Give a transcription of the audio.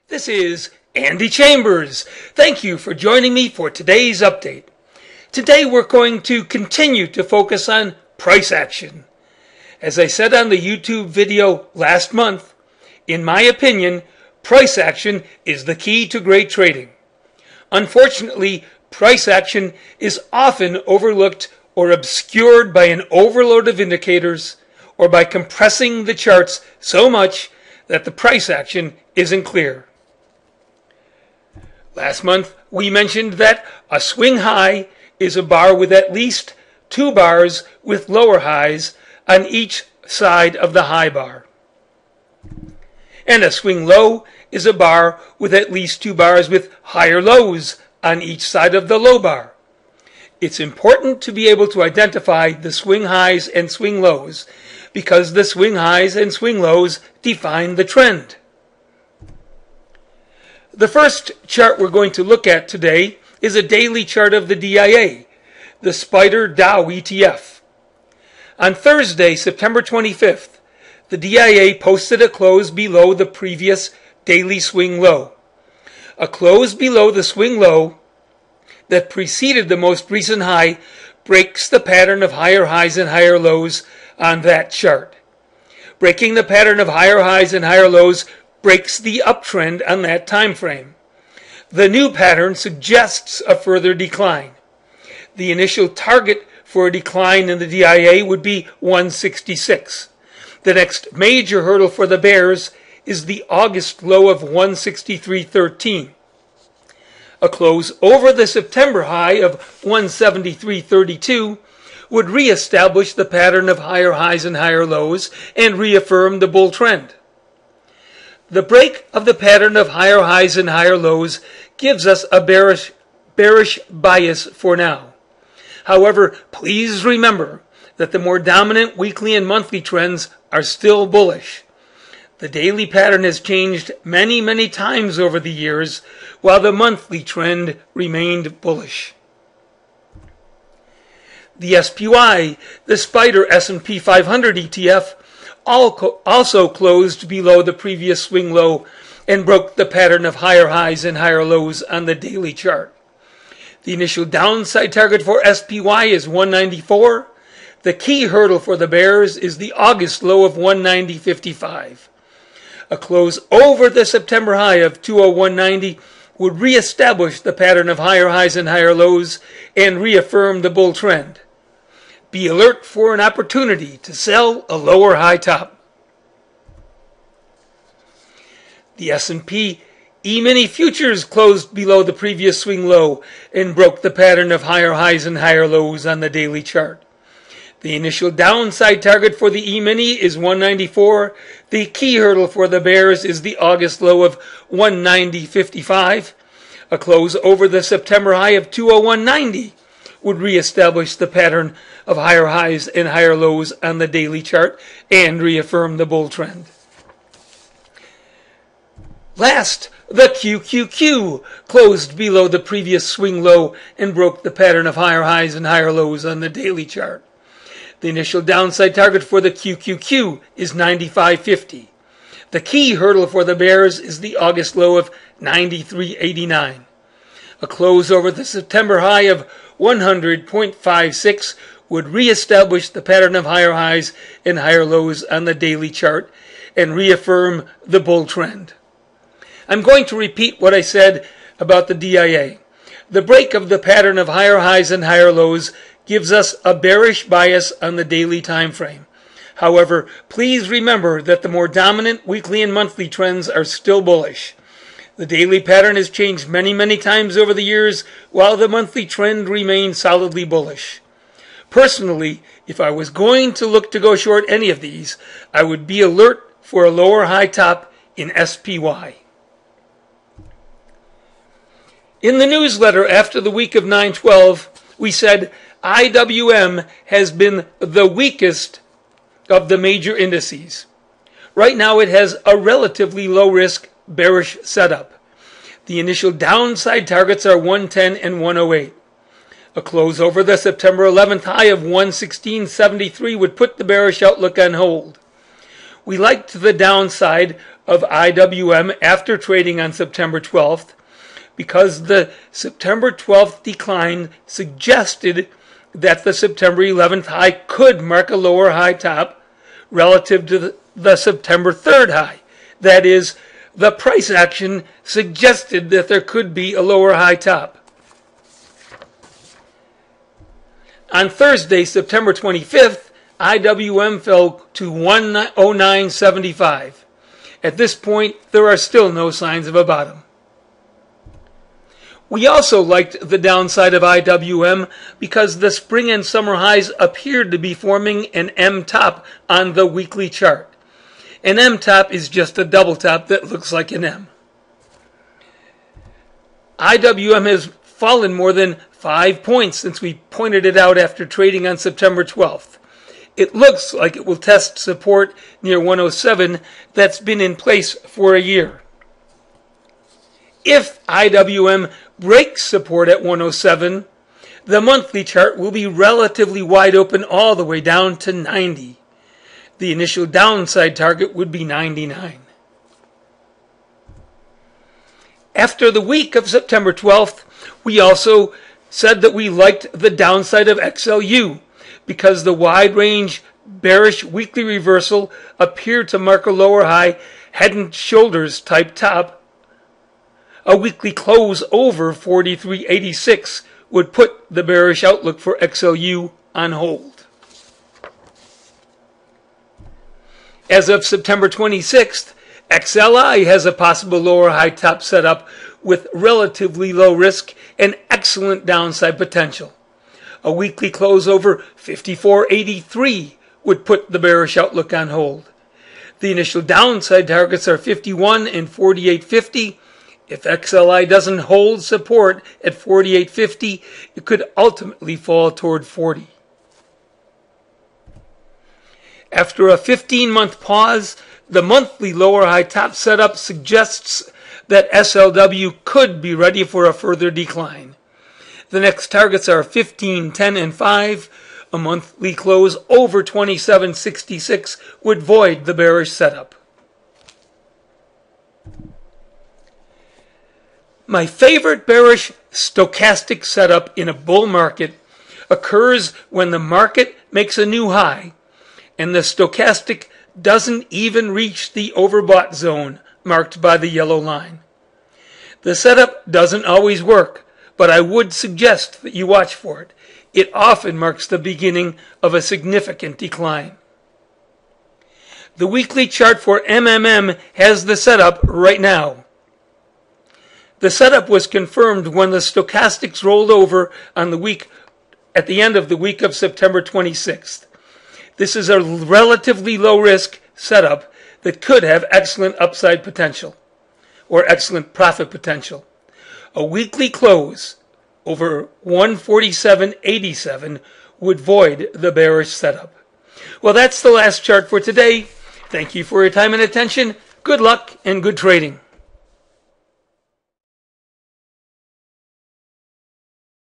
This is Andy Chambers. Thank you for joining me for today's update. Today we're going to continue to focus on price action. As I said on the YouTube video last month, in my opinion, price action is the key to great trading. Unfortunately, price action is often overlooked or obscured by an overload of indicators or by compressing the charts so much that the price action isn't clear. Last month, we mentioned that a swing high is a bar with at least two bars with lower highs on each side of the high bar. And a swing low is a bar with at least two bars with higher lows on each side of the low bar. It's important to be able to identify the swing highs and swing lows because the swing highs and swing lows define the trend. The first chart we're going to look at today is a daily chart of the DIA, the Spider Dow ETF. On Thursday, September 25th, the DIA posted a close below the previous daily swing low. A close below the swing low that preceded the most recent high breaks the pattern of higher highs and higher lows on that chart. Breaking the pattern of higher highs and higher lows breaks the uptrend on that time frame. The new pattern suggests a further decline. The initial target for a decline in the DIA would be 166. The next major hurdle for the bears is the August low of 163.13. A close over the September high of 173.32 would reestablish the pattern of higher highs and higher lows and reaffirm the bull trend. The break of the pattern of higher highs and higher lows gives us a bearish bias for now. However, please remember that the more dominant weekly and monthly trends are still bullish. The daily pattern has changed many times over the years, while the monthly trend remained bullish. The SPY, the Spider S&P 500 ETF, also closed below the previous swing low and broke the pattern of higher highs and higher lows on the daily chart. The initial downside target for SPY is 194. The key hurdle for the bears is the August low of 190.55. A close over the September high of 201.90 would reestablish the pattern of higher highs and higher lows and reaffirm the bull trend. Be alert for an opportunity to sell a lower high top. The S&P E-mini futures closed below the previous swing low and broke the pattern of higher highs and higher lows on the daily chart. The initial downside target for the E-mini is 194. The key hurdle for the bears is the August low of 190.55. A close over the September high of 201.90 would reestablish the pattern of higher highs and higher lows on the daily chart and reaffirm the bull trend. Last, the QQQ closed below the previous swing low and broke the pattern of higher highs and higher lows on the daily chart. The initial downside target for the QQQ is 95.50. The key hurdle for the bears is the August low of 93.89. A close over the September high of 100.56 would reestablish the pattern of higher highs and higher lows on the daily chart and reaffirm the bull trend. I'm going to repeat what I said about the DIA. The break of the pattern of higher highs and higher lows gives us a bearish bias on the daily time frame. However, please remember that the more dominant weekly and monthly trends are still bullish. The daily pattern has changed many times over the years, while the monthly trend remains solidly bullish. Personally, if I was going to look to go short any of these, I would be alert for a lower high top in SPY. In the newsletter after the week of 9/12, we said IWM has been the weakest of the major indices. Right now it has a relatively low risk bearish setup. The initial downside targets are 110 and 108. A close over the September 11th high of 116.73 would put the bearish outlook on hold. We liked the downside of IWM after trading on September 12th because the September 12th decline suggested that the September 11th high could mark a lower high top relative to the September 3rd high. That is, the price action suggested that there could be a lower high top. On Thursday, September 25th, IWM fell to 109.75. At this point, there are still no signs of a bottom. We also liked the downside of IWM because the spring and summer highs appeared to be forming an M top on the weekly chart. An M top is just a double top that looks like an M. IWM has fallen more than 5 points since we pointed it out after trading on September 12th. It looks like it will test support near 107 that's been in place for a year. If IWM breaks support at 107, the monthly chart will be relatively wide open all the way down to 90. The initial downside target would be 99. After the week of September 12th, we also said that we liked the downside of XLU because the wide range bearish weekly reversal appeared to mark a lower high head and shoulders type top. A weekly close over 43.86 would put the bearish outlook for XLU on hold. As of September 26th, XLI has a possible lower high top setup with relatively low risk and excellent downside potential. A weekly close over 54.83 would put the bearish outlook on hold. The initial downside targets are 51 and 48.50. If XLI doesn't hold support at 48.50, it could ultimately fall toward 40. After a 15-month pause, the monthly lower high top setup suggests that SLW could be ready for a further decline. The next targets are 15, 10, and 5. A monthly close over 27.66 would void the bearish setup. My favorite bearish stochastic setup in a bull market occurs when the market makes a new high and the stochastic doesn't even reach the overbought zone marked by the yellow line. The setup doesn't always work, but I would suggest that you watch for it. It often marks the beginning of a significant decline. The weekly chart for MMM has the setup right now. The setup was confirmed when the stochastics rolled over on the week at the end of the week of September 26th. This is a relatively low risk setup that could have excellent upside potential or excellent profit potential. A weekly close over 147.87 would void the bearish setup. Well, that's the last chart for today. Thank you for your time and attention. Good luck and good trading.